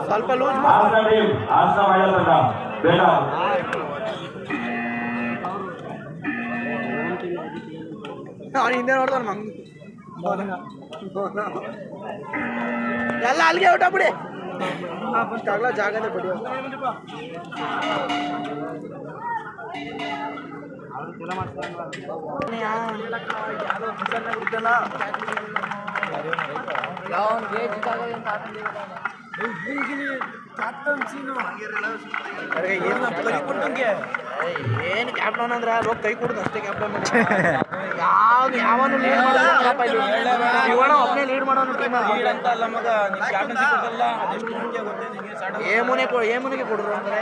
ಸ್ವಲ್ಪ ಲೂಸ್ ಆಸ್ನ ಮಾಡಲ್ಲ ಬೇಡ ಅವನು ಹಿಂದೆ ನೋಡ್ತಾನೆ ಮಂಗ್ ಎಲ್ಲ ಅಲ್ಲಿಗೆ ಊಟ ಬಿಡಿ ಫಸ್ಟ್ ಆಗಲ್ಲ ಜಾಗ ಅಂದ್ರೆ ಬಿಡಿ ಏನು ಕ್ಯಾಪ್ಟನ್ ಅಂದ್ರೆ ಹೋಗಿ ಕೈ ಕೊಡುದು ಅಷ್ಟೇ ಕ್ಯಾಪ್ಟನ್ ಯಾವನು ಲೀಡ್ ಮಾಡೋಣ ಒಬ್ಬನೇ ಲೀಡ್ ಮಾಡೋನು ಟೀಮ್ ಏಮುನಿಗೆ ಕೊಡ್ರು ಅಂದ್ರೆ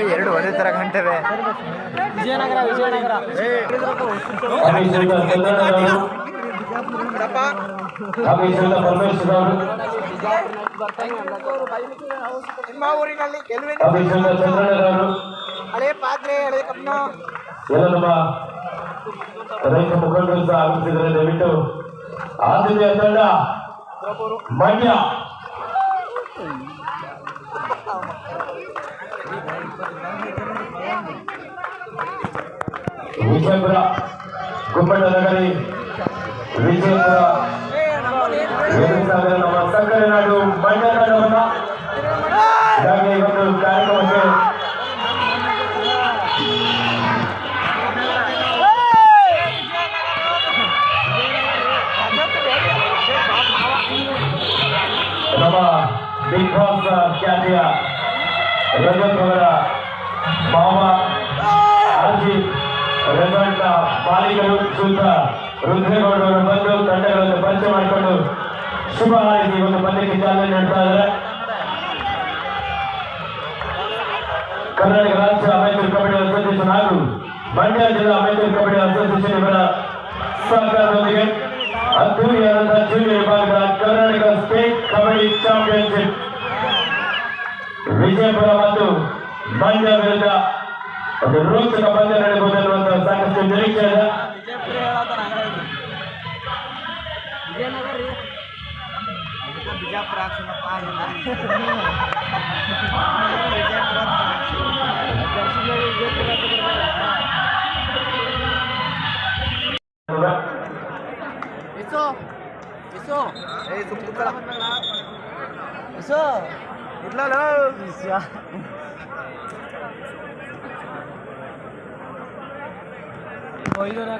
ಎರಡು ಒಂದೇ ತರ ಗಂಟೆವೆ ವಿಜಯನಗರ ನಿಮ್ಮ ಊರಿನಲ್ಲಿ ಹಳೆ ಪಾತ್ರೆ ಹಳೆ ಕಪ್ನ ಎಲ್ಲ ನಮ್ಮ ರೈತ ಮುಖಂಡರು ಸಹ ಆಗಮಿಸಿದರೆ ದಯವಿಟ್ಟು ಆದ್ಯತೆಯ ತಂಡ ಮಂಡ್ಯ ವಿಜಯಪುರ ಗುಮ್ಮಟ ನಗರಿ ವಿಜಯಪುರ ನಮ್ಮ ಸಕ್ಕರೆ ನಾಡು ಮಂಡ್ಯ ತಂಡವನ್ನ ಹೀಗಾಗಿ ಇವತ್ತು ಕಾರ್ಯಕ್ರಮಕ್ಕೆ ನಮ್ಮ ಬಿಗ್ ಬಾಸ್ ಖ್ಯಾತಿಯ ರಜತ್ ಅವರ ಮಾವ ಅಜಿತ್ ರೆಸಾರ್ಟ್ ನ ಮಾಲೀಕರು ಸುತ್ತ ರುದ್ರೇಗೌಡರು ಬಂದು ತಂಡಗಳನ್ನು ಪರಿಚಯ ಮಾಡಿಕೊಂಡು ಶುಭ ಹಾರೈಸಿ ಒಂದು ಪಂದ್ಯಕ್ಕೆ ಚಾಲನೆ ನೀಡ್ತಾ ಇದ್ದಾರೆ. ಕರ್ನಾಟಕ ರಾಜ್ಯ ಅಮೇಚೂರ್ ಕಬಡ್ಡಿ ಅಸೋಸಿಯೇಷನ್ ಹಾಗೂ ಮಂಡ್ಯ ಜಿಲ್ಲಾ ಅಮೇಚೂರ್ ಕಬಡ್ಡಿ ಅಸೋಸಿಯೇಷನ್ ಇವರ ಸಹಕಾರದೊಂದಿಗೆ ಅದ್ದೂರಿಯಾದಂತಹ ಜೂನಿಯರ್ ವಿಭಾಗದ ಕರ್ನಾಟಕ ಸ್ಟೇಟ್ ಕಬಡ್ಡಿ ಚಾಂಪಿಯನ್ಶಿಪ್ ವಿಜಯಪುರ ಮತ್ತು ಮಂಡ್ಯ ವಿರುದ್ಧ ಒಂದು ರೋಚಕ ಪಂದ್ಯ ನಡೆಯಬಹುದು ಅನ್ನುವಂತಹ ಸಾಕಷ್ಟು ನಿರೀಕ್ಷೆ ಇದೆ.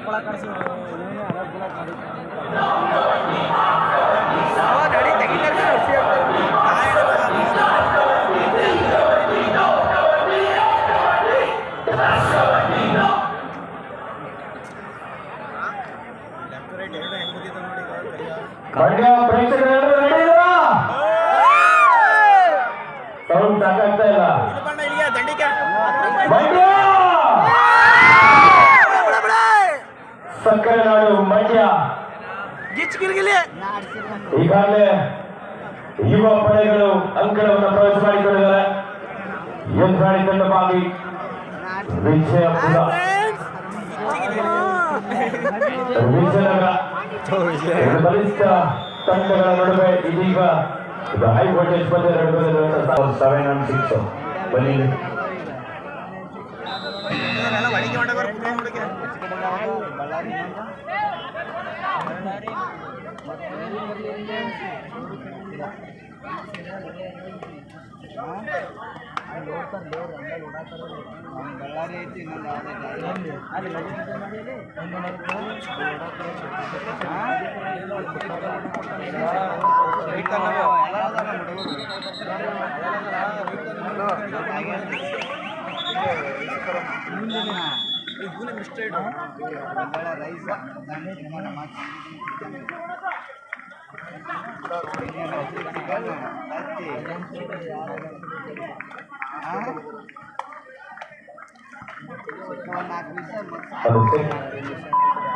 ಕೊಳ ಕಳಿಸಿ ಮಂಡ್ಯ ಪ್ರೇಕ್ಷಕರೆಲ್ಲರೂ ನಡೆಯುವ ಸೌಂಡ್ ಸಾಕಾಗ್ತಾ ಇಲ್ಲ. ಮಂಡ್ಯ ಸಕ್ಕರೆ ನಾಡು ಮಂಡ್ಯ ಈಗಾಗಲೇ ಯುವ ಪಡೆಗಳು ಅಂಕಣವನ್ನು ಪ್ರವೇಶ ಮಾಡಿಕೊಂಡಿದ್ದಾರೆ. ಯಂತ್ರಾಣಿ ತಂಡವಾಗಿ ವಿಜಯಪುರ ವಿಜಯನಗರ ಬಲಿಷ್ಠ ತಂಡಗಳ ನಡುವೆ ಇದೀಗ ಹೈ ವೋಲ್ಟೇಜ್ ಪಂದ್ಯ ನಡೆಯುತ್ತದೆ. 7-6 ಬನ್ನಿ ಬಳ್ಳಾರಿ ಐತಿ ಇನ್ನೊಂದು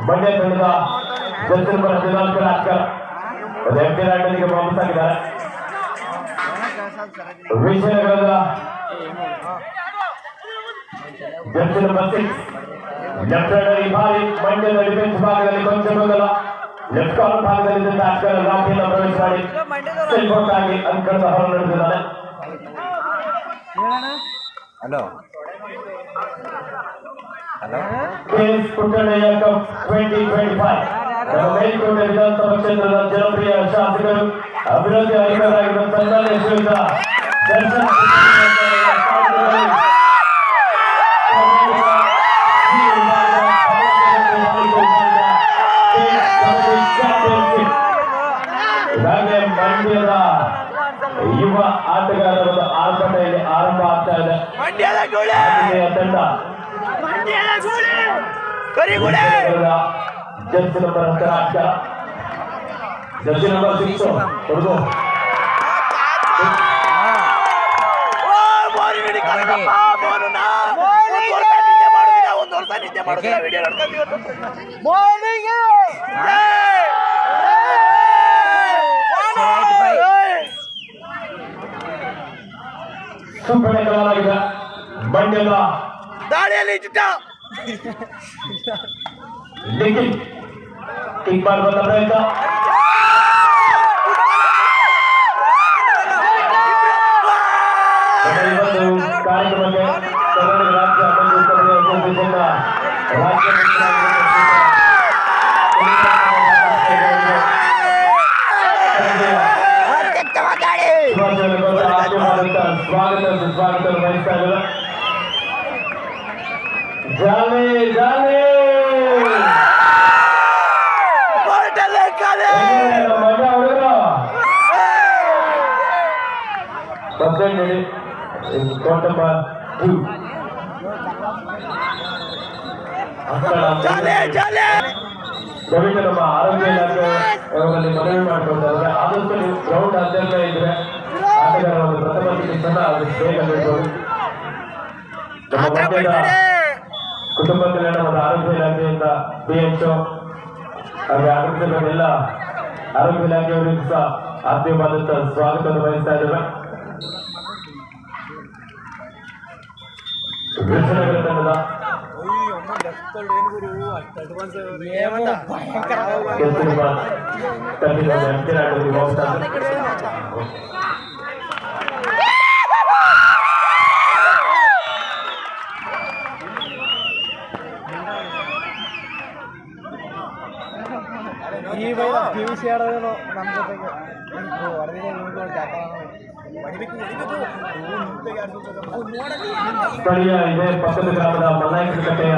ಮಂಡ್ಯ ತಂಡದ ಜಸ್ಟಿನ್ ದಿನಾಂಕರ ಅಕ್ಷರ ಎಂಪಿರಾಟನಿಗೆ ವಾಪಸ್ ಆಗಿದ್ದಾರೆ. ವಿಜಯನಗರದ ಜರ್ಸಿ ನಂಬರ್ 6 ಲೆಫ್ಟ್ ಬಾರಿ ಮಂಡ್ಯದ ಡಿಫೆನ್ಸ್ ಭಾಗದಲ್ಲಿ ಕೊಂಚ ಗೊಂದಲ. ಲೆಫ್ಟ್ ಕಾರ್ನರ್ ಭಾಗದಲ್ಲಿ ಅಕ್ಷರ ಲಾಠಿಯನ್ನು ಪ್ರವೇಶ ಮಾಡಿ ಸೆಲ್ಫೋಟ್ ಆಗಿ ಅಂಕಣದ ಹೊರ ನಡೆದಿದ್ದಾನೆ. Hello K S Puttannaiah cup 2025 Melkote ವಿಧಾನಸಭಾ ಕ್ಷೇತ್ರದ ಜನಪ್ರಿಯ ಶಾಸಕರು ಅಭಿವೃದ್ಧಿ ಅಧಿಕಾರಿಯಾಗಿರುವ ಸನ್ಮಾನ್ಯ ಶ್ರೀಯುತ ದರ್ಶನ್ ಹಾಗೆ ಮಂಡ್ಯದ ಯುವ ಆಟಗಾರರ ಆರ್ಭಟ ಇಲ್ಲಿ ಆರಂಭ ಆಗ್ತಾ ಇದೆ. ತಂಡ ಜರ್ಸಿ ನಂಬರ್ 10 ಜರ್ಸಿ ನಂಬರ್ 6 ಹೊರಗು ಸುಬ್ಬಣ್ಣ ಕಲಾವಿದ ಮಂಡ್ಯದ ದಾಳಿಯಲ್ಲಿ ನಿಖಿಲ್ ಕಿಕ್ ಮಾಡುವಂತ ಪ್ರಯತ್ನ. ಇವತ್ತು ಕಾರ್ಯಕ್ರಮಕ್ಕೆ ಕರ್ನಾಟಕ ರಾಜ್ಯ ಅಸೋಸಿಯೇಷನ್ನ ರಾಜ್ಯ ಸ್ವಾಗತ ಸುಸ್ವಾಗತ ವಹಿಸ್ತಾ ಇದ್ದಾರೆ. ಜಾಲೆ ಜಾಲೆ ಮಜಾ ಹುಡುಗರು ಪರ್ಸೆಂಟ್ ಹೇಳಿ ಕೋಟಪ್ಪ ದಯವಿಟ್ಟು ನಮ್ಮ ಆರೋಗ್ಯ ಇಲಾಖೆ ಅವರಲ್ಲಿ ಮನವಿ ಮಾಡಿಕೊಳ್ತಾರೆ. ಆದಷ್ಟು ನೀವು ಗ್ರೌಂಡ್ ಅಧ್ಯಕ್ಷ ಇದ್ರೆ ಆಟಗಾರ ಒಂದು ಪ್ರಥಮ ಚಿಕಿತ್ಸೆನ ಅದು ಬೇಗ ನೀಡಬಹುದು. ನಮ್ಮ ಮಂಡ್ಯದ ಕುಟುಂಬ ಕಲ್ಯಾಣ ಮತ್ತು ಆರೋಗ್ಯ ಇಲಾಖೆಯಿಂದ BHO ಹಾಗೆ ಆರೋಗ್ಯದ ಆರೋಗ್ಯ ಇಲಾಖೆಯವರಿಗೂ ಸಹ ಆತ್ಮೀಯವಾದಂತಹ ಸ್ವಾಗತವನ್ನು ವಹಿಸ್ತಾ ಇದ್ದೇವೆ. ವಿಜಯನಗರ ತಂಡದ PVC ಆಡೋದೇನೋ ನಮ್ಮ ಜೊತೆಗೆ ಸ್ಥಳೀಯ ಇದೇ ಪಕ್ಕದ ಗ್ರಾಮದ ಮಲ್ಲಾಯಕಟ್ಟೆಯ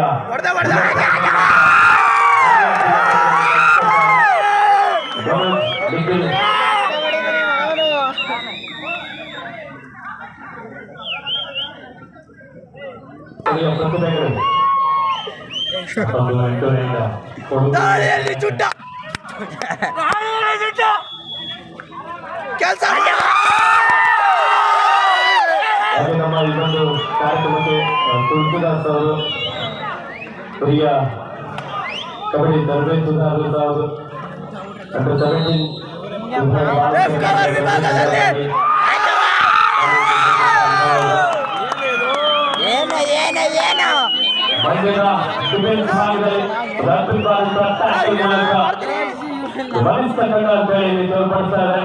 ಕೆಲಸ ಹಾಗೆ ನಮ್ಮ ಇನ್ನೊಂದು ಕಾರ್ಯಕ್ರಮಕ್ಕೆ ತುಳಸಿದಾಸ್ ಅವರು ಹಿರಿಯ ಕಬಡ್ಡಿ ತರಬೇತುದಾರರು ಸಹ ಅವರು ಅಂಡರ್ 17 ಮಂಡ್ಯದ ಡಿಫೆನ್ಸ್ ಭಾಗದಲ್ಲಿ ಬಲಿಷ್ಠ ತಂಡ ಅಂತ ಹೇಳಿ ತೋರ್ಪಡಿಸ್ತಾ ಇದ್ದಾರೆ.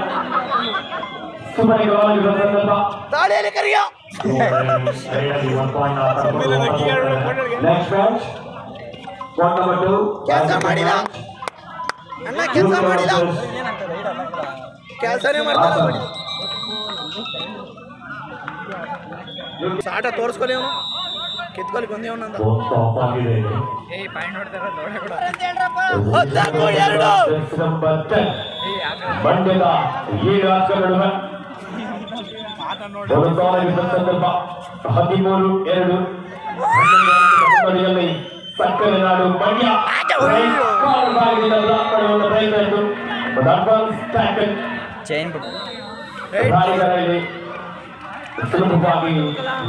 ಸುಬ್ಬಯ್ಯವಾಗಿ ಬಂದಂತ ದಾಳಿಯಲ್ಲಿ ಕರಿಯ ನೆಕ್ಸ್ಟ್ ಮ್ಯಾಚ್ ಸ್ಪಾಟ್ ನಂಬರ್ 2 ಕೆಲಸ ಮಾಡಿಲ್ಲ ಅಣ್ಣ, ಕೆಲಸ ಮಾಡಿಲ್ಲ, ಕೆಲಸನೇ ಮಾಡ್ತಾನೆ. ಸಾಟ ತೋರಿಸ್ಕೊಲಿ ಅವನು, ಕಿತ್ಕೊಲಿ ಬಂದಿ ಅವನಂದ. ಸ್ಟಾಪ್ ಆಗಿದೆ. ಮಂಡ್ಯದ ಈ ರಾಷ್ಟ್ರ ನಡುವೆ ಒಂದು ಸಾಲಿನ ಸಂದರ್ಭ 13-2 ಮುನ್ನಡೆಯಲ್ಲಿ ಸಕ್ಕರೆ ನಾಡು ಮಂಡ್ಯ ಪ್ರಯತ್ನ ಇತ್ತು. ಒಂದು ಅಡ್ವಾನ್ಸ್ ಟ್ಯಾಕಲ್ ದಾಳಿಗಾರರಲ್ಲಿ ಸುಲಭವಾಗಿ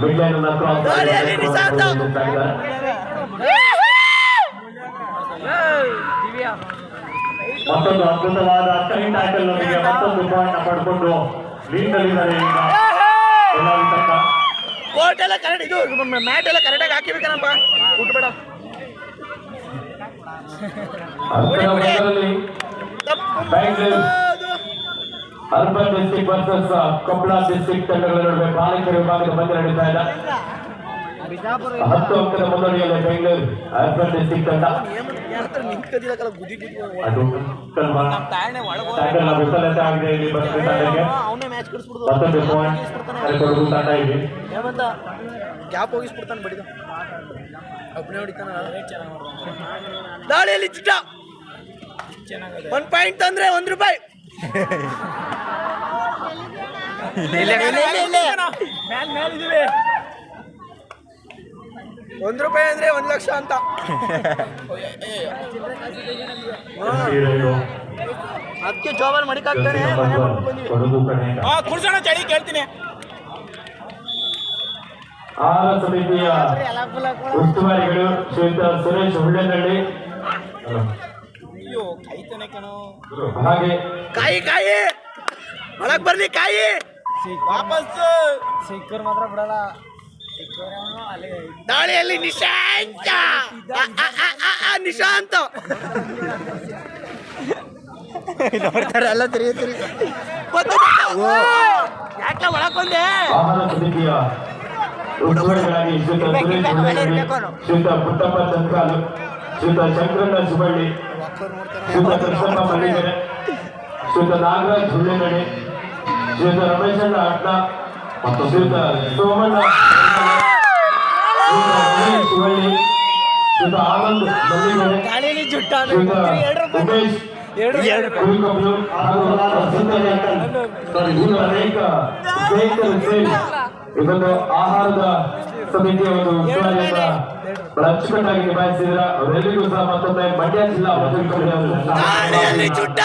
ಮಿಡ್ಲೈನ್ ಕ್ರಾಸ್ ಮತ್ತೊಂದು ಅದ್ಭುತವಾದ ಟೈಮ್ ಟ್ಯಾಕಲ್ ನೊಂದಿಗೆ ಮತ್ತೊಂದು ಪಾಯಿಂಟ್ ಪಡ್ಕೊಂಡು ಲೀಡ್ನಲ್ಲಿದ್ದಾರೆ ಈಗ ಎಲ್ಲರೂ ತಕ್ಕ. ಕೋರ್ಟ್ ಎಲ್ಲ ಕರೆಕ್ಟ್, ಇದು ಮ್ಯಾಟ್ ಎಲ್ಲ ಕರೆಕ್ಟಾಗಿ ಹಾಕಿಬೇಕನಪ್ಪ, ಬಿಟ್ಬೇಡ. Bangalore urban district versus Koppal district ತಂಡಗಳ ನಡುವೆ ಬಾಲಕಿಯರ ವಿಭಾಗದ ಪಂದ್ಯ ನಡೀತಾ ಇದೆ. 10 ಅಂಕದ ಮುನ್ನಡೆಯಲ್ಲಿ ಬೆಂಗಳೂರು ಅರ್ಬನ್ ಡಿಸ್ಟ್ರಿಕ್ಟ್ ತಂಡ ಅದು ಟ್ಯಾಕಲ್ ವಿಫಲತೆ ಆಗಿದೆ. ಇಲ್ಲಿ ಬಸ್ರಿ ತಂಡಕ್ಕೆ ಮತ್ತೊಂದು ಪಾಯಿಂಟ್ ಕೊಡಗು ತಂಡ ಇದೆ. ಗ್ಯಾಪ್ ಹೋಗಿಸ್ಬಿಡ್ತಾನೆ, ಬಡಿದ ಒಬ್ಬನೇ ಹೊಡಿತಾನ. ದಾಳಿಯಲ್ಲಿ ಚಿಟ್ಟ 1 ಪಾಯಿಂಟ್ ತಂದ್ರೆ 1 ರೂಪಾಯಿ. ₹1 ಅಂದ್ರೆ 1 ಲಕ್ಷ ಅಂತ. ಅದಕ್ಕೆ ಜೋಬಲ್ ಮಡಿಕಾಗ್ತಾನೆ. ಕುಡ್ಸೋಣ ಚಳಿ ಕೇಳ್ತೀನಿ. ಆಹಾರ ಸಮಿತಿಯ ಉಸ್ತುವಾರಿಗಳು ಶ್ರೀಯುತ ಸುರೇಶ್ ಹುಳ್ಳೆನಹಳ್ಳಿ, ಹಾಗೆ ಕಾಯಿ ಒಳಗ್ ಬರ್ಲಿ, ಕಾಯಿ ವಾಪಸ್ ಸಿಕ್ಕರ್ ಮಾತ್ರ ಬಿಡಲ್ಲ. ದಾಳಿಯಲ್ಲಿ ನಿಶಾಂತ ನಿಶಾಂತ ನೋಡ್ತಾರಲ್ಲ, ಯಾಕೆ ಒಳಗ್ ಬಂದೆ. ಆಹಾರ ಸಮಿತಿಯ ಉಸ್ತುವಾರಿಗಳಾಗಿ ಶ್ರೀಯುತ ಸುರೇಶ್ ಹುಳ್ಳೆನಹಳ್ಳಿ, ಶ್ರೀಯುತ ಪುಟ್ಟಪ್ಪ ಚಂದ್ರಾಲು, ಶ್ರೀಯುತ ಶಂಕರಣ್ಣ ಶಿವಳ್ಳಿ, ಶ್ರೀಯುತ ಕೃಷ್ಣಪ್ಪ ಮಲ್ಲಿಗೆರೆ, ಶ್ರೀಯುತ ನಾಗರಾಜ್ ಹುಳ್ಳೆನಹಳ್ಳಿ, ಶ್ರೀಯುತ ರಮೇಶಣ್ಣ ಅಡ್ಡ ಮತ್ತು ಶ್ರೀಯುತ ಸೋಮಣ್ಣ ಶಿವಳ್ಳಿ, ಶ್ರೀಯುತ ಆನಂದ್ ಮಲ್ಲಿಗೆರೆ, ಶ್ರೀಯುತ ಉಮೇಶ್ ಕುರಿಕೊಪ್ಪಲು ಹಾಗೂ ಇನ್ನು ಅನೇಕ ಸ್ನೇಹಿತರು ಸೇರಿ ಇದೊಂದು ಆಹಾರದ ಸಮಿತಿಯ ಒಂದು ಉಸ್ತುವಾರಿಯನ್ನ ಬಹಳ ಅಚ್ಚುಕಟ್ಟಾಗಿ ನಿಭಾಯಿಸಿದ್ರ. ಅವರೆಲ್ಲರಿಗೂ ಸಹ ಮತ್ತೊಮ್ಮೆ ಮಂಡ್ಯ ಜಿಲ್ಲಾ ಜುಟ್ಟ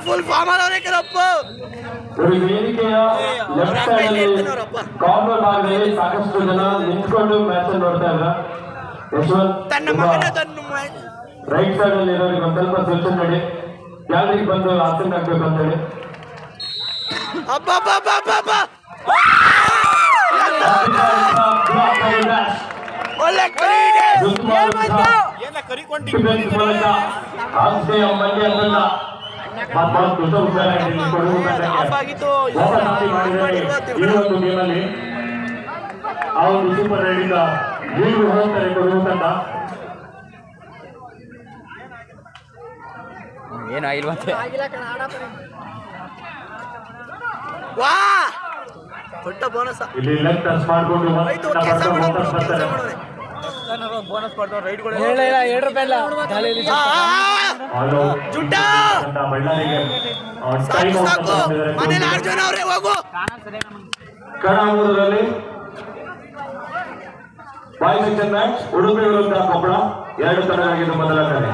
ಫುಲ್ ಫಾರ್ಮ್ ಅವರಪ್ಪ. ವೇದಿಕೆಯ ಲೆಫ್ಟ್ ಸೈಡ್ ಅಲ್ಲಿ ಕಾರ್ನರ್ ಭಾಗದಲ್ಲಿ ಸಾಕಷ್ಟು ಜನ ನಿಂತ್ಕೊಂಡು ಮ್ಯಾಚ್ ನೋಡ್ತಾ ಇದ್ರ. ರೈಟ್ ಸೈಡ್ ಅಲ್ಲಿ ಇರೋರಿಗೆ ಒಂದ್ ಸ್ವಲ್ಪ ಸೂಚನೆ ಮಾಡಿ ಗ್ಯಾಲರಿಗೆ ಬಂದು ಆಸನ್ ಹಾಕ್ಬೇಕು ಅಂತ ಹೇಳಿ. ಆ ಒಂದು ಸೂಪರ್ ರೈಡಿಂದ ಲೀಗ್ ಹೋಗ್ತಾರೆ ಕೊಡುವ ತಂಡ. ಏನಾಗಿಲ್ವಂತೆ ವಾ ದೊಡ್ಡ ಬೋನಸ್ ಇಲ್ಲಿ ಲೆಗ್ ಟಚ್ ಮಾಡ್ಕೊಂಡು ಬೋನಸ್ ಕೊಡ್ತಾರೆ ರೈಡ್ಗಳು. ಮನೇಲಿ 6 ಜನ ಅವ್ರೆ ಹೋಗು. ಕಣಾಮೂರದಲ್ಲಿ ಬಾಯ್ಸ್ ಸೆಕ್ಷನ್ ಮ್ಯಾಚ್ ಉಡುಪಿ ವಿರುದ್ಧ ಕೊಪ್ಪಳ 2 ತಂಡಗಳಾಗಿದ್ದು ಮೊದಲ ಕಡೆ.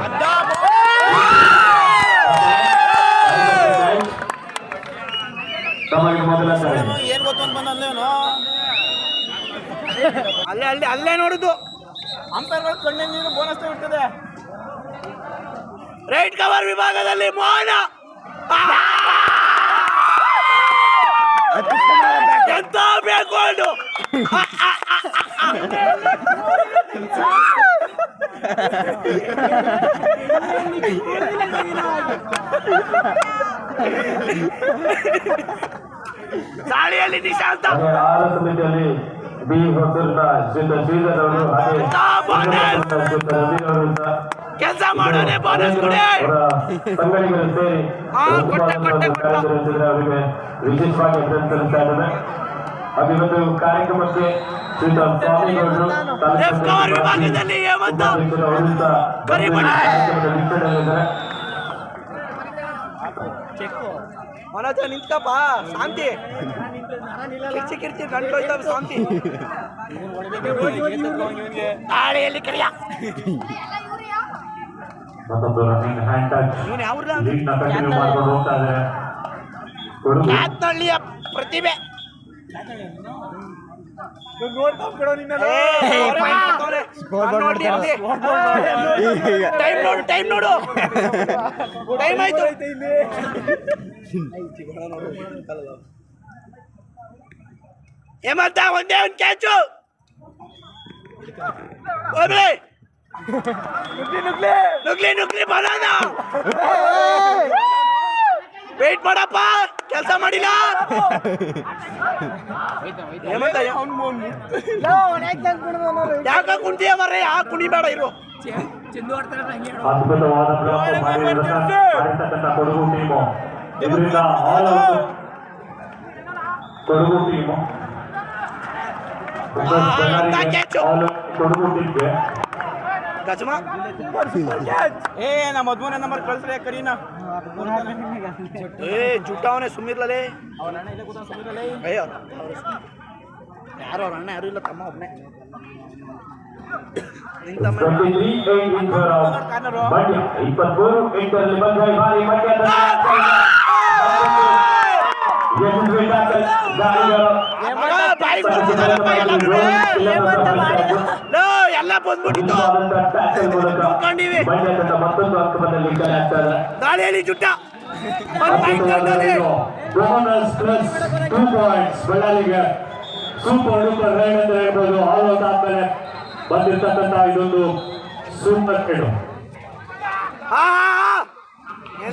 ತಮಗೆ ಮೊದಲ ಕಡೆ ಏನ್ ಗೊತ್ತು ಅಂತ ಬಂದ ಅಲ್ಲೇ ನೋಡುದು ಅಂಪೈರ್ಗಳು ಕಣ್ಣಿನ ನೀರು ಬೋನಸ್ ಇರ್ತದೆ. ರೈಟ್ ಕವರ್ ವಿಭಾಗದಲ್ಲಿ ಮೋಹನ ಎಂತ ಬೇಕು ದಾಳಿಯಲ್ಲಿ ನಿಶಾಂತ ಆಹಾರ ಸಮಿತಿಯಲ್ಲಿ ಬಿ ಹೊಸೂರಿನ ಶ್ರೀಯುತ ಶ್ರೀಧರ್ ಅವರು ಹಾಗೆ ಶ್ರೀಯುತ ರವಿ ಅವರು ಸಹ ಕೆಲಸ ಮಾಡೋನೆ ಬೋನಸ್ ಕೊಡಿ ಅವರ ಸಂಘಟಕರು ಸೇರಿ ಕಾರ್ಯನಿರ್ವಹಿಸಿದರೆ ಅವರಿಗೆ ವಿಶೇಷವಾಗಿ ಅಭಿನಂದಿಸ್ತಾ ಇದ್ದಾರೆ. ಹಾಗೆ ಒಂದು ಕಾರ್ಯಕ್ರಮಕ್ಕೆ ಶ್ರೀಯುತ ಸ್ವಾಮಿಗೌಡರು ವಿಭಾಗದಲ್ಲಿ ಹೇಮಂತ ಅವರು ಸಹ ಕಾರ್ಯಕ್ರಮದ ವೀಕ್ಷಣೆಯಲ್ಲಿದ್ದಾರೆ. ಮನೋಜ ನಿಂತ್ಕಪ್ಪ ಶಾಂತಿ ಕಿರ್ಚಿ ಗಂಟು ಶಾಂತಿ ದಾಳಿಯಲ್ಲಿ ಕರಿಯ ಮತ್ತೊಂದು ರನ್ನಿಂಗ್ ಹ್ಯಾಂಡ್ ಟಚ್ ಇವನು ಯಾವ್ರ ಲೀಡ್ನ ಕಂಟಿನ್ಯೂ ಮಾಡ್ಕೊಂಡು ಹೋಗ್ತಾ ಇದ್ದಾರೆ. ಕೊಡಗು ಕ್ಯಾತ್ನಳ್ಳಿಯ ಪ್ರತಿಭೆ ಟೈಮ್ ನೋಡು ಟೈಮ್ ಆಯ್ತು. ಹೇಮಂತ ಒಂದೇ ಒಂದು ಕ್ಯಾಚು ನುಗ್ಲಿ ಬರೋಣ. ವೇಟ್ ಮಾಡಪ್ಪ, ಕೆಲಸ ಮಾಡಿಲ್ಲ. ಹೇಮಂತ ಯಾಕ ಕುಂತೀಯ ಮರ್ರೆ, ಆ ಕುಣಿ ಬೇಡ ಇರು. ಅದ್ಭುತವಾದ ಬ್ಲಾಕ್ ಮಾಡಿರ್ತಕ್ಕಂಥ ಕೊಡಗು ಟೀಮು. ಇದರಿಂದ all out Kodagu team. Kodagu ಟೀಮ್ಗೆ ಗಜಮ ನಮ್ಮ ಮದ್ಮೂನ ನಂಬರ್ ಕಳ್ಸ್ರೆ ಕರೀನಾ ಜುಟ್ಟವನೇ ಸುಮ್ಮಿರ್ಲೇ. ಯಾರು ಅವ್ರ ಅಣ್ಣ ಯಾರು ಇಲ್ಲ, ತಮ್ಮ ಒಬ್ಬನೇ. 23-8 ಬಂದ ಬಾರಿ ಮಂಡ್ಯದ ಎಲ್ಲ ಬಂದ್ಬಿಟ್ಟಿತ್ತು. ಮತ್ತೊಂದು ಅಂಕದಲ್ಲಿ ದಾಳಿಯಲ್ಲಿ ಜುಟ್ಟ ಬೋನಸ್ ಪ್ಲಸ್ 2 ಪಾಯಿಂಟ್ಸ್ ಬಳ್ಳಾರಿಗೆ. ಸೂಪರ್ ಡೂಪರ್ ರೈಡ್ ಅಂತ ಹೇಳ್ಬೋದು. ಆಲ್ ಔಟ್ ಆದ್ಮೇಲೆ ಬಂದಿರ್ತಕ್ಕಂಥ ಇದೊಂದು ಸೂಪರ್ ಹಿಟ್.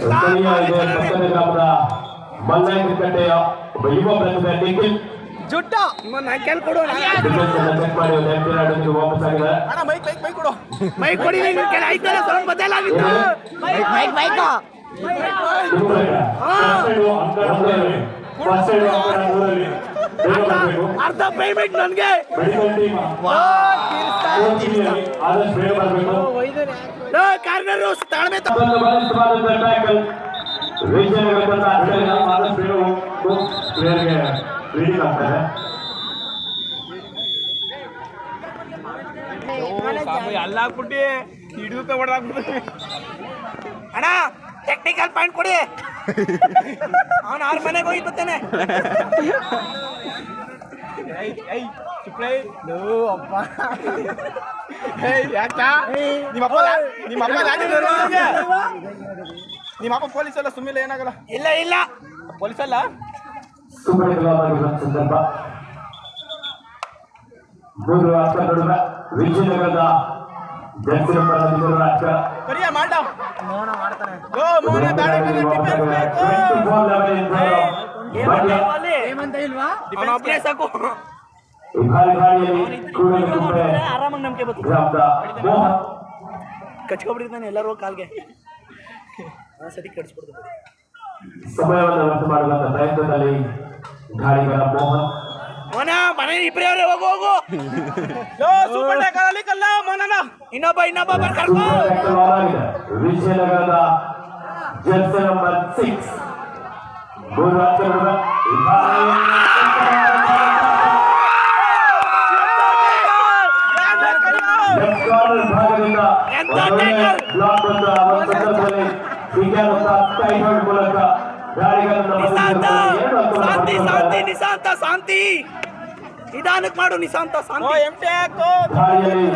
ಸ್ಥಳೀಯ ಇದೆ ಪಕ್ಕದ ಗ್ರಾಮದ ಮಲ್ಲಂಗಕಟ್ಟೆಯ ಒಬ್ಬ ಯುವ ಪ್ರತಿಭೆ ನಿಖಿಲ್ ಜುಟ್ಟ ಕೆಲ್ ಕೊಡು. ಚೆಕ್ ಮಾಡಿ ಒಂದು ಎಂಟು ರಾಡಿಗೆ ವಾಪಸ್ ಆಗಿದೆ. ಮೈಕ್ ಕೊಡಿ, ಆಯ್ತಲ್ಲ ಸ್ವಲ್ಪ ಬದಲಾಗಿತ್ತು. ಅರ್ಧ ಪೇಮೆಂಟ್ ನನಗೆ. ಆದಷ್ಟು ಬೇಗ ಬರಬೇಕು. ಕಾರ್ನರ್ ತಾಳ್ಮೆ ಟ್ಯಾಕಲ್ ವಿಜಯನಗರದ ಆದಷ್ಟು ಬೇಗ ಪ್ಲೇಯರ್ಗೆ ರೀಡಿಂಗ್ ಆಗ್ತದೆ. ಎಲ್ಲ ಹಾಕ್ಬಿಟ್ಟು ಹಿಡಿದು ತಗೊಂಡಾಗ್ಬಿಟ್ಟು ಅಣ್ಣ ಟೆಕ್ನಿಕಲ್ ಪಾಯಿಂಟ್ ಕೊಡಿ. ಅವನು ಅವ್ರ ಮನೆಗೆ ಹೋಗಿ ಬರ್ತಾನೆ. ನಿಮ್ಮಪ್ಪ ಪೊಲೀಸ್ ಅಲ್ಲ, ಸುಮ್ಮಿಲ್ಲ ಏನಾಗಲ್ಲ. ಇಲ್ಲ ಪೊಲೀಸ್ ಅಲ್ಲ. ಸಂದರ್ಭ 3 ಅಕ್ಕ ನಡುವೆ ವಿಜಯನಗರದ ಜರ್ಸಿ ನಂಬರ್ 13 ಅಕ್ಕ ಕರಿಯ ಮಾಡ ಗೋ ಮೋನ ಒಬ್ಬನೇ ಸಾಕು. ಆರಾಮಾಗಿ ನಂಬಿಕೆ ಬರ್ತೀವಿ. ಕಚ್ಕೊಬಿಟ್ಟಿರ್ತಾನೆ ಎಲ್ಲರೂ ಕಾಲ್ಗೆ. ಸರಿ ಕಟ್ಸ್ಬಿಡ್ತಾರೆ. ಸಮಯವನ್ನು ವ್ಯರ್ಥ ಮಾಡುವಂತ ಪ್ರಯತ್ನದಲ್ಲಿ ಗಾಡಿಗಳ ಮೋಹನ್ ಮನೆ ಇಬ್ಬರೇ ಹೋಗು. ಸೂಪರ್ ಟ್ಯಾಕಲ್ ಕಲ್ಲ ಮೋನನ ಇನ್ನೊಬ್ಬ ಕರ್ಕೊ. ವಿಜಯನಗರದ ಜರ್ಸಿ ನಂಬರ್ 6 3 ಅಕ್ಕ ನಡುವೆ ಭಾಗದಿಂದ ಬ್ಲಾಕ್ ಬಂದ ಸಂದರ್ಭದಲ್ಲಿ ಮೂಲಕ ಶಾಂತಿ ನಿಧಾನಕ್ಕೆ ಮಾಡು. ನಿಶಾಂತ ಶಾಂತಿ. ದಾಳಿಯಲ್ಲಿ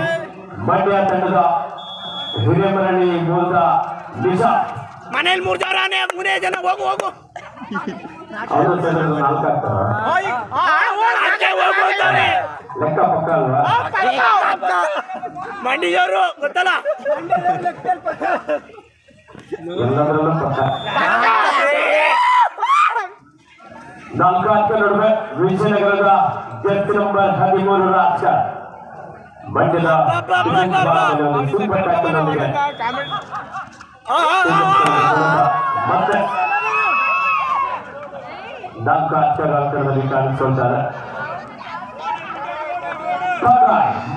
ಮಂಡ್ಯ ತಂಡದ ಹಿರೇಮರಳಿ ಮೂಲದ ನಿಶಾ ಮನೇಲಿ 3 ಜನ 3 ಜನ ಹೋಗು. ಅವರು ತಂಡದ 4 ಆಗ್ತಾರೆ. ಲೆಕ್ಕ ಪಕ್ಕ ಅಲ್ವಾ? ಮಂಡಿಯವರು ಗೊತ್ತಲ್ಲ. ಎಲ್ಲದರಲ್ಲೂ ಪಕ್ಕ. ನಾಲ್ಕಾತ್ಕ ನಡುವೆ ವಿಜಯನಗರದ ಜೆಟ್ ನಂಬರ್ 13 ರಾಜ್ಕರ್ ಮಂಡ್ಯದ ಸೂಪರ್ ಟ್ಯಾಕಲ್ನೊಂದಿಗೆ ಮತ್ತೆ ನಾಲ್ಕಾತ್ಕ ರಾಜ್ಕರ್ನಲ್ಲಿ ಕಾಣಿಸ್ಕೊಳ್ತಾರೆ.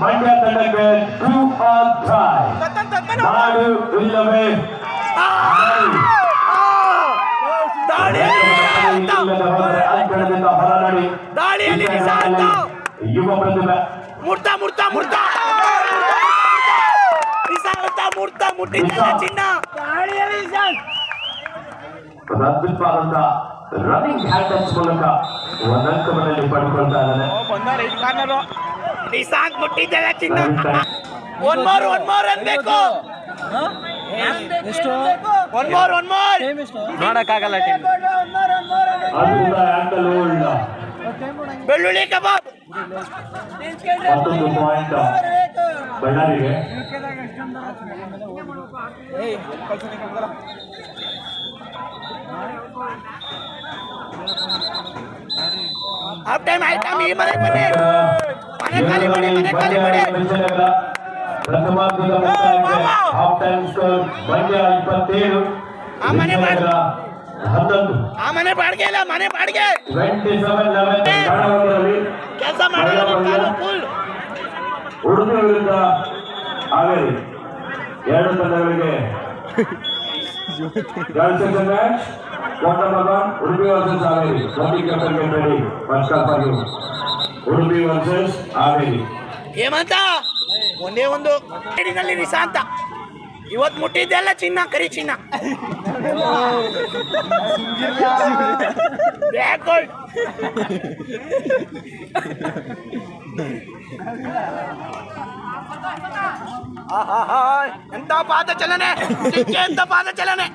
ಮಂಡ್ಯ ತಂಡಕ್ಕೆ 2 on 5 ನಾಡು ಇಲ್ಲವೇ ಯುವ ಪ್ರತಿಭೆ ಅದ್ಭುತವಾದಂತ ರನ್ನಿಂಗ್ ಹ್ಯಾಂಡ್ ಟಚ್ ಮೂಲಕ ಒಂದಂಕವನ್ನಲ್ಲಿ ಪಡ್ಕೊಳ್ತಾ ಇದ್ದಾನೆ. ನೋಡಕ್ಕಾಗಲ್ಲ ಟೀಮ್. ಬೆಳ್ಳುಳ್ಳಿ ಕಬಾಬ್ ಮತ್ತೊಂದು ಪಾಯಿಂಟ್ ಬಳ್ಳಾರಿಗೆ. ಹಾಫ್ ಟೈಮ್ ಆಯ್ತಾ? ಈ ಮನೆ ಬನ್ನಿ, ಮನೆ ಖಾಲಿ ಮಾಡಿ, ಮನೆ ಖಾಲಿ ಮಾಡಿ. ಪ್ರಥಮಾರ್ಧದ ಮುಕ್ತಾಯಕ್ಕೆ half time score Mandya 27 Vijayanagara 11. ಆ ಮನೆ ಬಾಡಿಗೆ ಇಲ್ಲ, ಮನೆ ಬಾಡಿಗೆ 27-11 ಕೆಲಸ ಮಾಡೋದು ಫುಲ್. ಉಡುಪಿ ವಿರುದ್ಧ ಹಾವೇರಿ ಎರಡು ತಂಡಗಳಿಗೆ match. Udupi versus Haveri. Udupi versus Haveri. Hemanth ಒಂದೇ ಒಂದು ನಲ್ಲಿ ನಿಶಾಂತ ಇವತ್ತು ಮುಟ್ಟಿದ್ದೆಲ್ಲ ಚಿನ್ನ, ಕರಿ ಚಿನ್ನ. Black gold. ಎಂತ ಪಾದ ಚಲನೆ, ಎಂತ ಪಾದ ಚಲನೆ.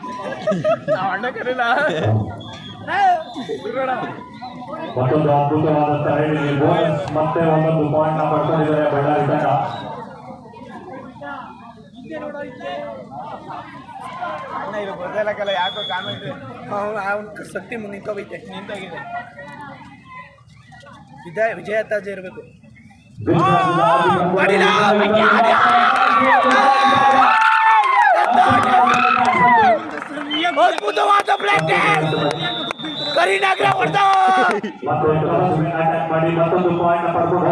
ಮತ್ತೊಂದು ಅದ್ಭುತವಾದಂತ ರೈಡಿಗೆ ಬೋನಸ್ ಮತ್ತೆ ಒಂದೊಂದು ಪಾಯಿಂಟ್ ನ ಪಡ್ಕೊಂಡಿದ್ದಾರೆ ಬಳ್ಳಾರಿ ತಂಡ. ಯಾಕೋ ಕಾಮೆಂಟ್ ಶಕ್ತಿ ನಿಂತೋಗೈತೆ, ನಿಂತಾಗಿದೆ. ವಿಜಯ ತಾಜೆ ಇರಬೇಕು. ಅದ್ಭುತವಾದ ಕರಿನಾಗ್ರ ಹೊಡೆದ ಮಾಡಿ ಮತ್ತೊಂದು ಪಾಯಿಂಟ್ ಪಡ್ಕೊಂಡು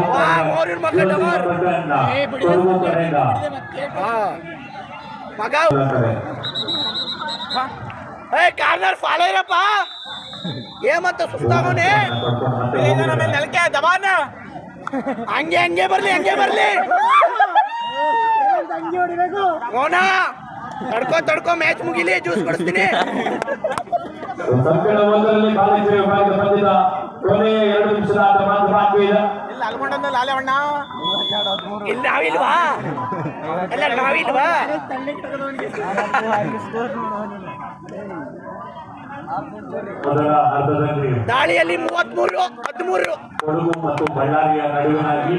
ಮಗ ಕಾರ್ನರ್ ಫಾಲೋ ಇರಪ್ಪ. ಏಮಂತ ಸುಸ್ತಾಗೋನೆ ನೆಲಕ್ಕೆ ದಬಾನ. ಹಂಗೆ ಹಂಗೆ ಬರ್ಲಿ, ಹಂಗೆ ಬರ್ಲಿ. ಮೋನ ತಡ್ಕೋ ಮ್ಯಾಚ್ ಮುಗಿಲಿ, ಜ್ಯೂಸ್ ಕೊಡಿಸ್ತೀನಿ. ಸಂಕೀರ್ಣ ಒಂದರಲ್ಲಿ ಕಾಲೇಜು ವಿಭಾಗದ ಪಂದ್ಯದ ಕೊನೆಯ 2 ನಿಮಿಷದ ಆಟ ಮಾತ್ರ ಬಾಕಿ ಇದೆ. ಇಲ್ಲಿ ಅಲ್ಕೊಂಡ ಲಾಲೆವಣ್ಣ ಇಲ್ಲಿ ನಾವಿಲ್ವಾ? ಎಲ್ಲ ನಾವಿಲ್ವಾ? ಮೊದಲ ಅರ್ಧದಲ್ಲಿ ದಾಳಿಯಲ್ಲಿ 33-13 ಕೊಡಗು ಮತ್ತು ಬಳ್ಳಾರಿಯ ನಡುವಿನ ಈ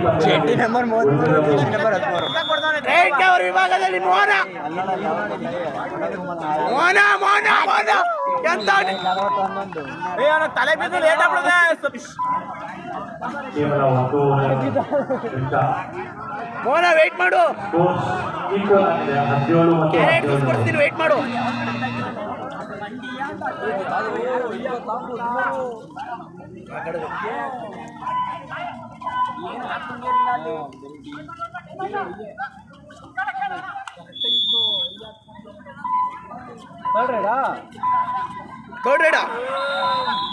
ಪಂದ್ಯದಲ್ಲಿ ಅವ್ರ ವಿಭಾಗದಲ್ಲಿ ಮೋಹನ ಎಂತ ತಲೆ ಬಿದ್ದು ಲೇಟ್ ಆಗ್ಬಿಡುತ್ತೆ. ಕೇವಲ 1 ನಿಮಿಷ ಮೋಹನ ವೇಟ್ ಮಾಡು, ಈಕ್ವಲ್ ಆಗಿದೆ. 17 ಮತ್ತು 17 ಕೊಡ್ತೀನಿ, ವೇಟ್ ಮಾಡು.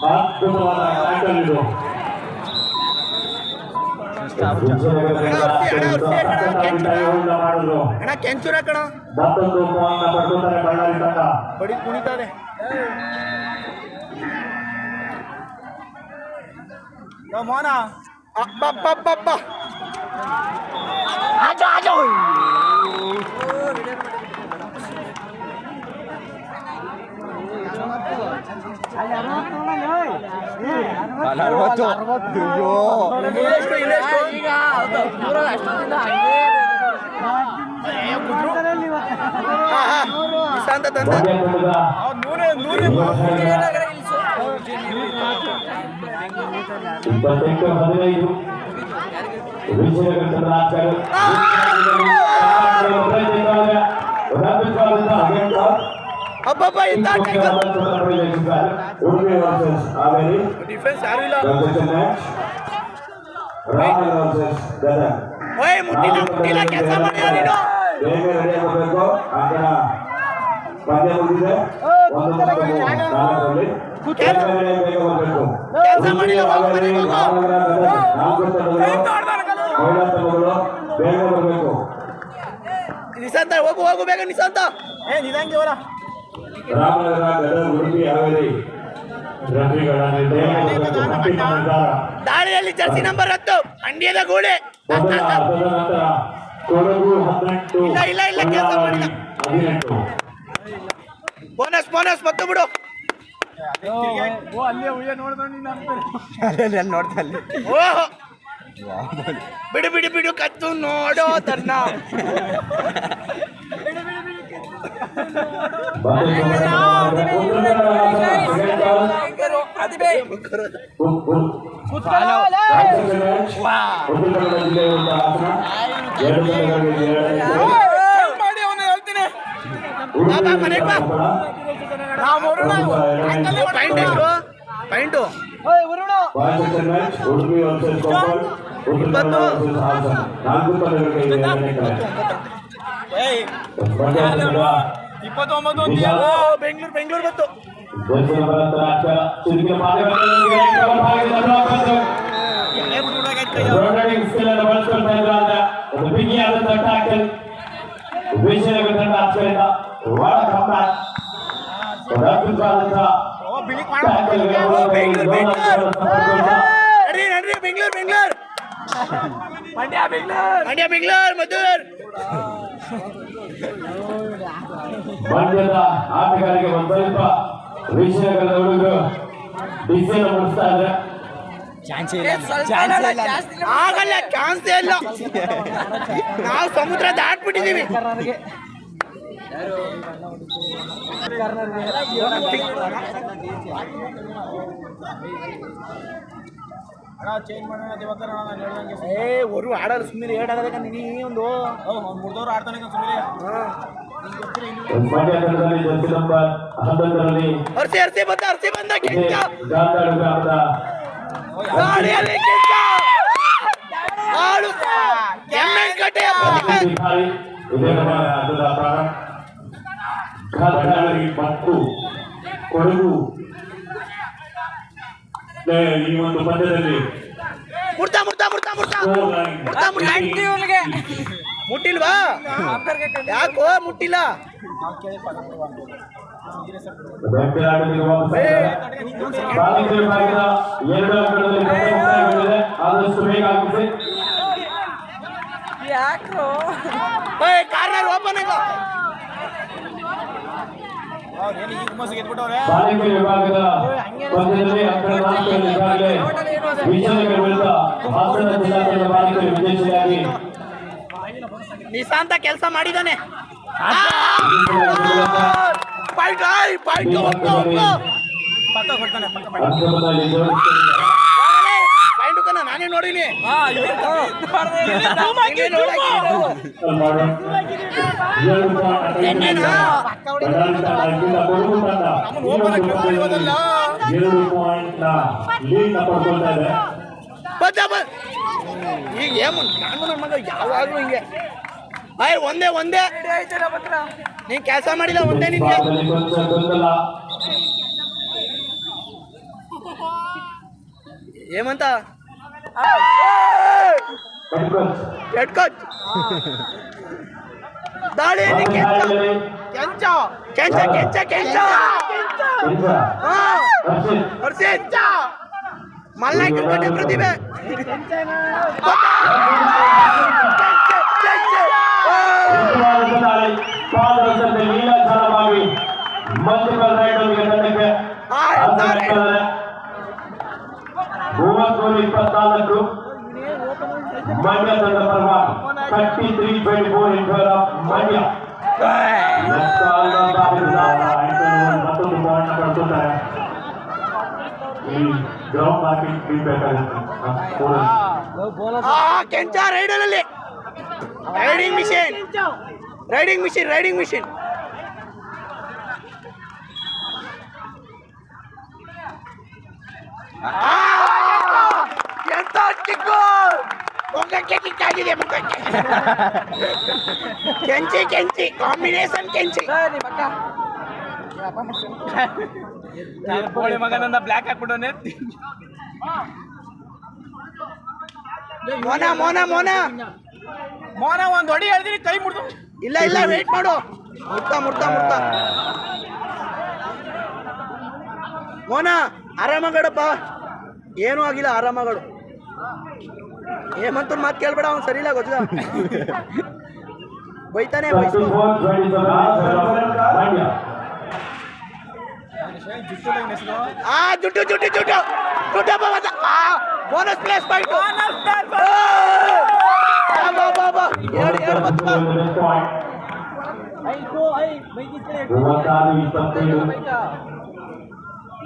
ಅದ್ಭುತವಾದ ಟ್ಯಾಕಲ್ ಇದು. ಅಣ್ಣ ಕೆಂಚೂರ ಕಣ ಮತ್ತೊಂದು ಪಾಯಿಂಟ್ ಪಡ್ಕೊತಾರೆ ಬಳ್ಳಾರಿ ತಂಡ. ಬಡಿ ಕುಣಿತಾರೆ. ಮೋಹನ ಅಬ್ಬಬ್ಬಬ್ಬ ಶಾಂತ ತಂದ 28-15 ವಿಜಯನಗರ ರಾಜಕಾರಣ ಅಬ್ಬಬ್ಬ ಇಂತ ಡಿಫೆನ್ಸ್ ಯಾರು ಇಲ್ಲ ಓಯ್ ಮುಟ್ಟಿಲ್ಲ ಕೆಲಸ ಮಾಡಿ ನೀನು ಪಂದ್ಯ ಮುಗಿದಿದೆ ಕೆಲಸ ಮಾಡಿಲ್ಲ ಬೇಗ ಬರಬೇಕು ನಿಶಾಂತ ಹೋಗು ಬೇಗ ನಿಶಾಂತ ನಿಧಾಂಗಿ ಅವರ ರಾಮನಗರ ಗದಗ ಉಡುಪಿ ಹಾವೇರಿ ದಾಳಿಯಲ್ಲಿ ಜರ್ಸಿ ನಂಬರ್ 10 ಮಂಡ್ಯದ ಗೋಡೆ ಕೊಡಗು 18 ಇಲ್ಲ ಕೆಲಸ ಮಾಡಿಲ್ಲ 18 ಬೋನಸ್ ಮತ್ತು ಬಿಡು ಓಹೋ ಬಿಡು ಕತ್ತು ನೋಡೋ ತನ್ನ ಪಾಯಿಂಟು ಉಡುಪಿ ವರ್ಸಸ್ ಕೊಪ್ಪಳ ನಾಲ್ಕು ಪಂದ್ಯಗಳಿಗೆ ಬೆಂಗಳೂರು ಬಂತು ವಿಜಯನಗರ ತಂಡ ಆಚರಣೆ ಒಳ ಕಂಬ್ಯಾಕ್ ಬೆಂಗಳೂರು ಮಂಡ್ಯ ಮಧುರ್ ಮಂಡ್ಯದ ಆಟಗಾರರಿಗೆ ಒಂದು ಸ್ವಲ್ಪ ವಿಜಯನಗರದ ಹುಡುಗರು ಡಿಸಿಯನ್ನು ಮುಗಿಸ್ತಾ ಇದ್ದಾರೆ ಆಗಲ್ಲ ಚಾನ್ಸ್ ಇಲ್ಲ ನಾವು ಸಮುದ್ರ ದಾಟ್ಬಿಟ್ಟಿದೀವಿ ಅವರು ಆಡಲ್ಲ ಸುಮ್ಮನೆ ಆಡೋದಕ್ಕೆ ನೀ ಒಂದು ಮುರಿದವ್ರು ಆಡ್ತಾನೆ ಸುಮ್ಮನೆ ಮಂಡ್ಯ ತಂಡದಲ್ಲಿ ಜರ್ಸಿ ನಂಬರ್ 11ರಲ್ಲಿ ಅರ್ಸಿ ಬಂದ ಕೆಂಚ ಗಾಂಧಾಡು ಗ್ರಾಮದ ಗಾಳಿಯಲ್ಲಿ ಕೆಂಚ ಆಡು ಕೆಮ್ಮಣ್ಣಕಟ್ಟೆಯ ಪ್ರತಿಭೆ ಇದೇ ನಮ್ಮ ಅದ್ಭುತ ಪ್ರಾರಂಭ ಗಾಂಧಾಡು ಮತ್ತು ಕೊಡಗು ಈ ಒಂದು ಪಂದ್ಯದಲ್ಲಿ ಮುಟ್ಟಿಲ್ವಾ ಯಾಕೋ ಮುಟ್ಟಿಲ್ಲ ಆದಷ್ಟು ಬೇಗ ಆಗಿಸಿ ಕಾರ್ನರ್ ಓಪನ್ ಇಲ್ಲ ಬಾಲಿಕೆ ವಿಭಾಗದ ಪಂದ್ಯದಲ್ಲಿ ಈಗಾಗಲೇ ವಿಜಯನಗರ ವಿರುದ್ಧ ಹಾಸನ ಜಿಲ್ಲಾ ತಂಡ ಬಾಲಿಕೆ ವಿಜೇಶಿಯಾಗಿ ನಿಶಾಂತ ಕೆಲಸ ಮಾಡಿದಾನೆ ನಾನೇ ನೋಡಿನಿ ಈಗ ಏನು ನನ್ನ ಮಗ ಯಾವಾಗಲೂ ಹಿಂಗೆ ಒಂದೇ ನೀನ್ ಕೆಲಸ ಮಾಡಿಲ್ಲ ಒಂದೇ ನಿನ್ಗೆ ಏಮಂತ ಹೆಡ್ ಕೋಚ್ ದಾಳಿಯಲ್ಲಿ ಕೆಂಚ ಮಲ್ಲ ಕ್ರಿಕೆಟ್ ಪ್ರತಿಭೆ ಲೀಲಾಚಾರವಾಗಿ ಮಲ್ಟಿಪಲ್ ರೈಡರ್ಗೆ ತಂಡಕ್ಕೆ 30-24 ಮಂಡ್ಯ ತಂಡ ಪರವಾಗಿ 33-24 in favor of ಮಂಡ್ಯ. ಮತ್ತೊಂದು ಪಾಯಿಂಟ್ ಪಡ್ಕೊತಾರೆ. ಗ್ರೌಂಡ್ ಮಾರ್ಕಿಂಗ್ ಬೇಕಾಗುತ್ತೆ. ಕೆಂಚ ರೈಡಲ್ಲಿ ರೈಡಿಂಗ್ ಮಿಷಿನ್ ಎಂತ ಚಿಕ್ಕು ಮುಖಕ್ಕೆ ಚಿಕ್ಕಾಗಿದೆ ಮುಖಕ್ಕೆ. ಕೆಂಚಿ ಕಾಂಬಿನೇಷನ್ ಕೆಂಚಿ. ಮಗನನ್ನ ಬ್ಲ್ಯಾಕ್ ಹಾಕ್ಬಿಟ್ಟವನೆ. ಮೋನ ಒಂದ್ ಹೊಡಿ ಹೇಳ್ತೀನಿ ಕೈ ಮುಡ್ದು. ಇಲ್ಲ ವೇಟ್ ಮಾಡು. ಮುಡ್ತಾ ಮೋನ ಆರಾಮಗಡಪ್ಪ, ಏನೂ ಆಗಿಲ್ಲ, ಆರಾಮಗಳು. ಹೇಮಂತನ್ ಮಾತು ಕೇಳ್ಬೇಡ, ಅವ್ನು ಸರಿ ಇಲ್ಲ ಗೊತ್ತಿಲ್ಲ, ಬೈತಾನೆ. Bonus place point.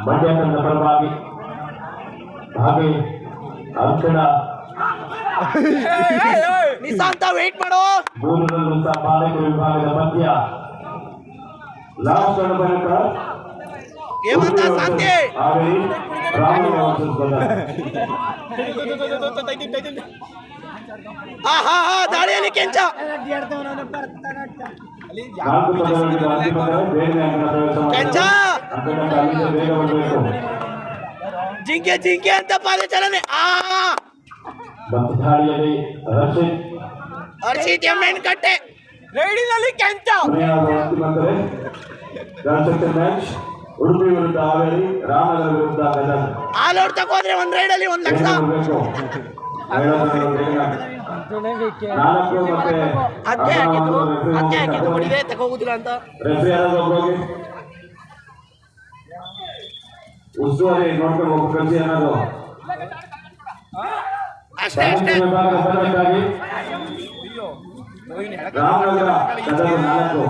ಮಂಡ್ಯ ತಂಡ ಪರವಾಗಿ ಹಾಗೆ ಅಂಕಣ ನಿಶಾಂತ ವೇಟ್ ಮಾಡು. ಮೂರರಲ್ಲೂ ಸಹ ಬಾಲಕರ ವಿಭಾಗದ ಮಧ್ಯ ಲಾಸ್ಟ್ ಬಳಿಕ ಹೇಮಂತ ಶಾಂತಿ. ದಾಳಿಯಲ್ಲಿ ಕೆಂಚ. ಜಿಂಕೆ ಅಂತ ಪಾದಚಾಲನೆ. ಹರ್ಷಿತ್ ಎಮ್ಮೆನ್ ಕಟ್ಟೆ ರೈಡಿನಲ್ಲಿ ಕೆಂಚ. ಉಡುಪಿ ವಿರುದ್ಧ ಹಾವೇರಿ, ರಾಮನಗರ ವಿರುದ್ಧ ಗದಗ. ಆಲ್ ಔಟ್ ತಗೋದ್ರೆ ಒಂದ್ ರೈಡಲ್ಲಿ 1 ಲಕ್ಷ. 4 ಮತ್ತೆ ಅದ್ಕೆ ಹಾಕಿದ್ದು ಬಿಡಿದೆ ತಗೋಗುದಿಲ್ಲ ಅಂತ. ರೆಫ್ರಿ ಯಾರಾದ್ರೂ ಹೋಗಿ ಉಸ್ತುವಾರಿ ನೋಡ್ಕೊಂಡು ಹೋಗಿ ಕಳಿಸಿ ಅನ್ನೋದು ಅಷ್ಟೇ. ವಿಭಾಗದ ಪದಕ್ಕಾಗಿ Ramanagara Gadag 4,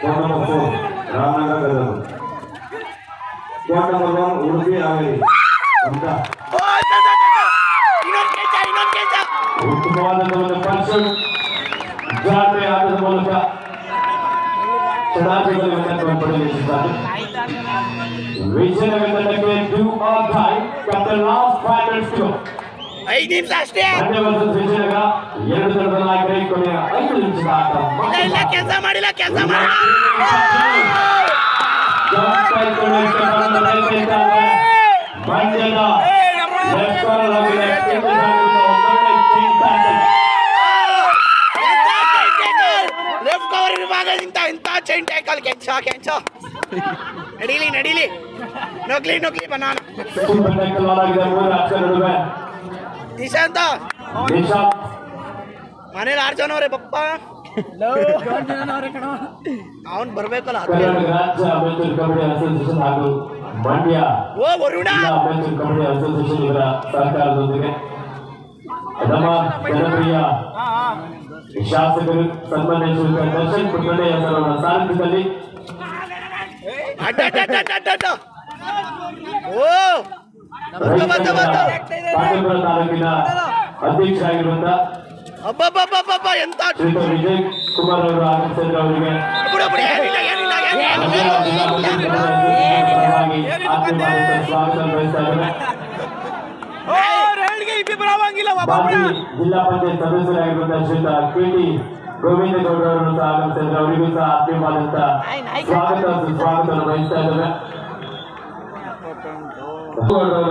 court number 4 Ramanagara Gadag, court number 1 Udupi Haveri ಅಂತ ಉತ್ತಮವಾದ ಒಂದು ಪರ್ಸನ್ ಜಾತ್ರೆ ಆಟದ ಮೂಲಕ ಚಡಾಚಿಗಳನ್ನು ಪಡೆಯಲಿದ್ದಾರೆ. ವಿಜಯನಗರ ತಂಡಕ್ಕೆ 2 or tie after last 5 minutes to go. 5 ನಿಮಿಷ ಅಷ್ಟೇ. ಮಂಡ್ಯ ವರ್ಸಸ್ ವಿಜಯನಗರ 2 ತಂಡದ ನಾಯಕರ ಕೊನೆಯ 5 ನಿಮಿಷದ ಆಟ. ಇಲ್ಲ ಕೆಲಸ ಮಾಡಿಲ್ಲ. ಮಂಡ್ಯದ ಲೆಫ್ಟ್ ಕವರ್ ವಿಭಾಗದಿಂದ ಇಂಥ ಚೈನ್ ಟ್ಯಾಕಲ್ ಕೆಂಚ. ನಡೀಲಿ ನೊಗ್ಲಿ ಬನಾನ. ನಿಶಾಂತ ಮನೇಲಿ 6 ಜನ ಅವ್ರೆ ಪಪ್ಪ. ಅವನ್ ಬರ್ಬೇಕಲ್ಲ. ರಾಜ್ಯ ಅಭ್ಯರ್ಥಿ ಕಬಡ್ಡಿ ಅಸೋಸಿಯೇಷನ್ ಹಾಗೂ ಮಂಡ್ಯ ವರುಣ ಅಭ್ಯರ್ಥಿ ಕಬಡ್ಡಿ ಅಸೋಸಿಯೇಷನ್ ಇವರ ಸಹಕಾರದೊಂದಿಗೆ ನಮ್ಮ ಜನಪ್ರಿಯ ಶಾಸಕರು ಸನ್ಮಾನ್ಯ ಶ್ರೀ ದರ್ಶನ್ ಪುಟ್ಟಣ್ಣಯ್ಯ ಅವರ ಸಾರಥ್ಯದಲ್ಲಿ ಪಾಂಡವಪುರ ತಾಲೂಕಿನ ಅಧ್ಯಕ್ಷ ಆಗಿರುವಂತಹ ಎಂತ ವಿಜಯ್ ಕುಮಾರ್ ಅವರು ಆಗಮಿಸಿದ್ರು. ಅವರಿಗೆ ಸ್ವಾಗತ ಬಯಸ್ತಾ ಇದ್ದಾರೆ. ಜಿಲ್ಲಾ ಪಂಚಾಯತ್ ಸದಸ್ಯರಾಗಿರುವಂತಹ ಶ್ರೀಯುತ KT ಗೋವಿಂದ ಗೌಡ ಅವರನ್ನು ಸಹ ಆಗಮಿಸಿದ್ರು. ಅವರಿಗೂ ಸಹ ಆತ್ಮೀಯವಾದಂತಹ ಸುಸ್ವಾಗತವನ್ನು ಬಯಸ್ತಾ ಇದ್ದಾರೆ.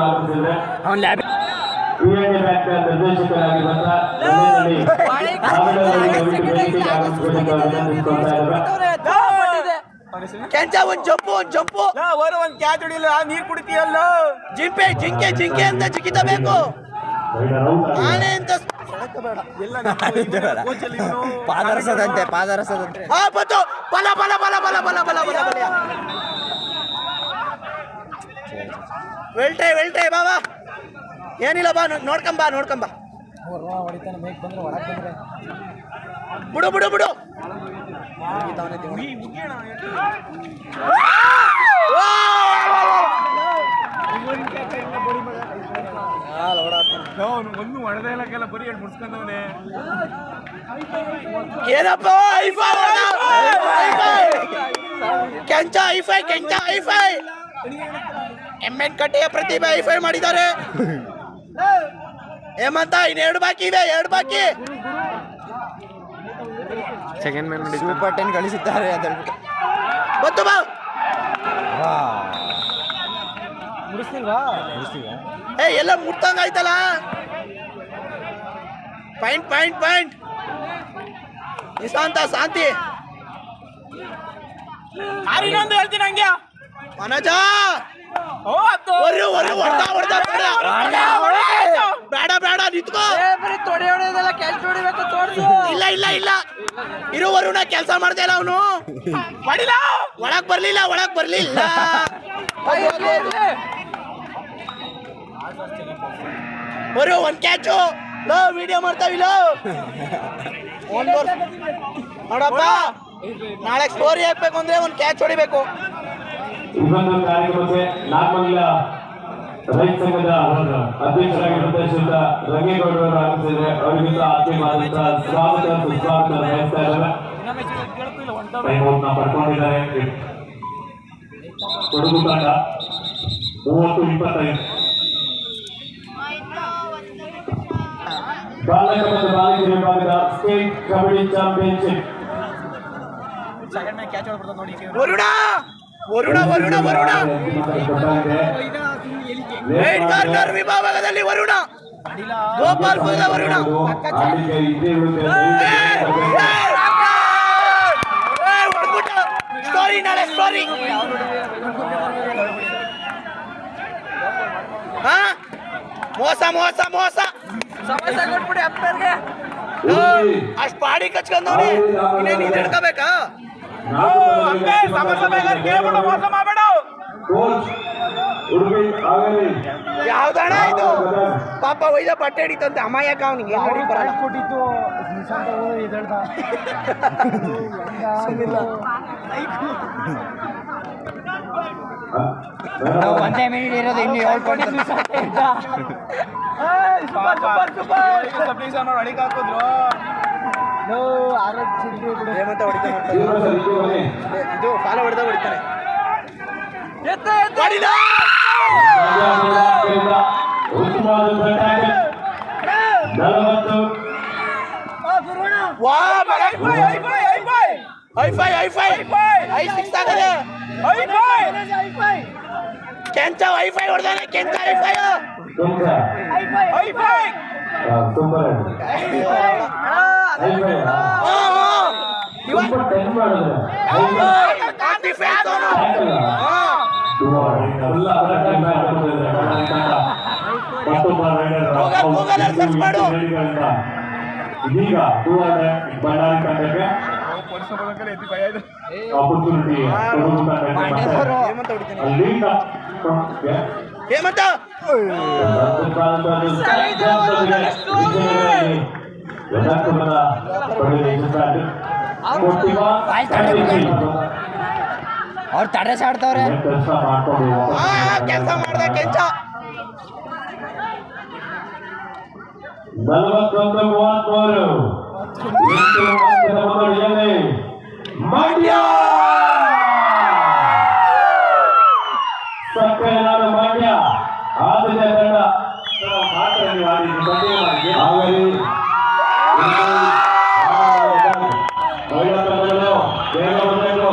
ಆಗಮಿಸಿದ್ರೆ PNA ಬ್ಯಾಂಕ್ ನಿರ್ದೇಶಕರಾಗಿರುವಂತಹ ಕೆಂಚ ಒಂದ್ ಜಂಪು ಒಂದ್ ಕ್ಯಾಚ್ ಹೊಡಿಲ್ಲ. ನೀರ್ ಕುಡಿತೀಯಲ್ಲ. ಜಿಂಕೆ ಅಂತ ಜಿಗಿತಬೇಕು. ಆನೆ ಅಂತ ಪಾದರಸದಂತೆ ಬತ್ತು. ಬಲ ವೆಲ್ಟೆ ಬಾಬಾ. ಏನಿಲ್ಲ ಬಾ, ನೋಡ್ಕೊಂಬ ಬಿಡು. ಒಂದು ಹೊಡೆದೆಲ್ಲಕ್ಕೆಲ್ಲ ಬರೀ ಹೇಳಿ ಮುಡ್ಸ್ಕೊಂಡವನೇ ಏನಪ್ಪ ಕೆಂಚ ಐಫೈ ಕೆಂಚ ಐಫೈ ಎಮ್ಮೆನ್ ಕಟ್ಟೆಯ ಪ್ರತಿಭೆ ಐಫೈ ಮಾಡಿದ್ದಾರೆ. ಹೇಮಂತ ಇನ್ನು 2 ಬಾಕಿ ಇವೆ, 2 ಬಾಕಿ. ಸೆಕೆಂಡ್ ಮ್ಯಾನ್ ನೋಡಿ ಸೂಪರ್ 10 ಗಳಿಸಿದ್ದಾರೆ. ಗೊತ್ತು ಬಾ ಮುಡಿಸ್ತಿಲ್ವಾ? ಏ ಎಲ್ಲ ಮುಟ್ತಂಗ ಆಯ್ತಲ್ಲ. ಪಾಯಿಂಟ್ ಪಾಯಿಂಟ್ ಪಾಯಿಂಟ್ ನಿಶಾಂತ ಶಾಂತಿ ಇನ್ನೊಂದು ಹೇಳ್ತೀನಿ ಹಂಗೆ ಮನೋಜ ಬೇಡ ಬೇಡ ನಿಂತ್ಕೋ. ಇಲ್ಲ ಇಲ್ಲ ಇಲ್ಲ ಇರುವರುಣ ಕೆಲಸ ಮಾಡ್ದೆ ಇಲ್ಲ ಅವನು. ಒಳಗ್ ಬರ್ಲಿಲ್ಲ ಒಳಗ್ ಬರ್ಲಿಲ್ಲ. ಬರು ಒಂದ್ ಕ್ಯಾಚು ಲೋ ವಿಡಿಯೋ ಮಾಡ್ತಾವಿಲ್ಲ ನೋಡಪ್ಪ. ನಾಳೆ ಸ್ಟೋರಿ ಹಾಕ್ಬೇಕು ಅಂದ್ರೆ ಒಂದ್ ಕ್ಯಾಚ್ ಹೊಡಿಬೇಕು. ಇವತ್ತು ಕಾರ್ಯಕ್ರಮಕ್ಕೆ ನಾಗಮಂಗಲ ರೈತ ಸಂಘದ ಅಧ್ಯಕ್ಷರಾಗಿರುವಂತಹ ಶ್ರೀಯುತ ರಂಗೇಗೌಡರವರು ಆಗಮಿಸಿದರೆ ಅವರಿಗಿಂತ ಆತ್ಮೀಯವಾದಂತಹ ಸ್ವಾಗತ ಸುಸ್ವಾಗತ ಬಯಸ್ತಾ ಇದ್ದಾರೆ. ಪಡ್ಕೊಂಡಿದ್ದಾರೆ ಕೊಡಗು ತಂಡ 30-25 ಬಾಲಕ ಮತ್ತು ಬಾಲಕಿಯರ ವಿಭಾಗದ state kabaddi championship Varuna Varuna Varuna Varuna right corner ವಿಭಾಗದಲ್ಲಿ ವರುಣ ಗೋಪಾಲ್ಪುರದ ವರುಣ. ಸ್ಟೋರಿ ನಾಳೆ ಸ್ಟೋರಿ. ಹಾ ಮೋಸ ಮೋಸ ಮೋಸ ಕೊಟ್ಬಿಡಿ ಅಪ್ಪರ್ಗೆ. ಅಷ್ಟು ಪಾಡಿ ಕಚ್ಕೊಂಡವ್ರಿ ಇನ್ನೇನು ಇದು ಹಿಡ್ಕೋಬೇಕಾ? ಯಾವ್ದಣ ಇದು ಪಾಪ ಒಯ್ದ ಬಟ್ಟೆ ಹಿಡಿತಂತೆ ಅಮಾಯಕ ಅವನಿಗೆ ಕೊಟ್ಟಿತ್ತು ನಿಶಾಂತ ಹೇಳ್ದ ಒಂದೇ ಮಿನಿಟ್ ಇರೋದು ಇನ್ನು 7 ಕೊಟ್ಟು ಅಡಿಗೆ ಹಾಕಿದ್ರು ಹೇಮಂತ ಹೊಡಿತಾನೆ. ಇದು ಫಾಲ ಹೊಡೆದ ಹೊಡಿತಾನೆ. ಕೆಂಚ ವೈಫೈ ಹೊಡೆದಾನೆ. ಕೆಂಚ ವೈಫೈ ಇದೀಗ ಬಳ್ಳಾರಿ ತಂಡಕ್ಕೆ ಆಪರ್ಚುನಿಟಿ ಹೇಮಂತ ಅವ್ರು ತಡೆ ಸಾಡ್ತವ್ರೆ. ಕೆಲಸ ಮಾಡ್ದೆ ಕೆಂಚ. 41-33 ಮಂಡ್ಯ ಸಕ್ಕರೆನಾಡು ಮಂಡ್ಯ ಆದ್ಯತೆ ತಂಡ ಆಗಲಿ ಮಹಿಳಾ ತಂಡಗಳು ಬೇಗ ಬರಬೇಕು.